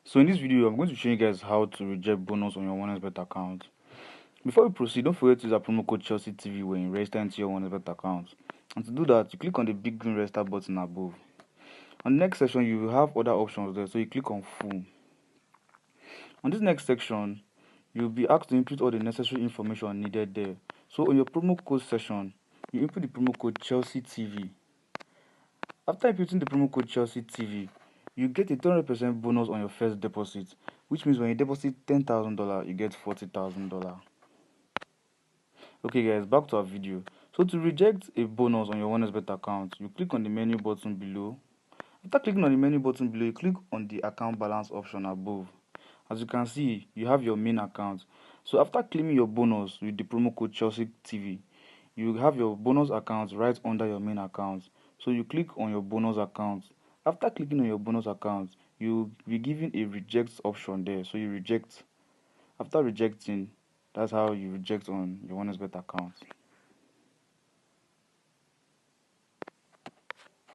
So in this video, I'm going to show you guys how to reject bonus on your OneXBet account. Before we proceed, don't forget to use our promo code Chelsea TV when you register into your OneXBet account. And to do that, you click on the big green register button above. On the next section, you will have other options there, so you click on full. On this next section, you'll be asked to input all the necessary information needed there. So on your promo code section, you input the promo code Chelsea TV. After inputting the promo code Chelsea TV, you get a 200% bonus on your first deposit, which means when you deposit $10,000, you get $40,000. Okay guys, back to our video. So to reject a bonus on your OneXBet account, you click on the menu button below. After clicking on the menu button below, you click on the account balance option above. As you can see, you have your main account. So after claiming your bonus with the promo code Chelsea TV, you have your bonus account right under your main account. So you click on your bonus account. After clicking on your bonus account, you'll be given a reject option there. So you reject. After rejecting, that's how you reject on your OneXBet account.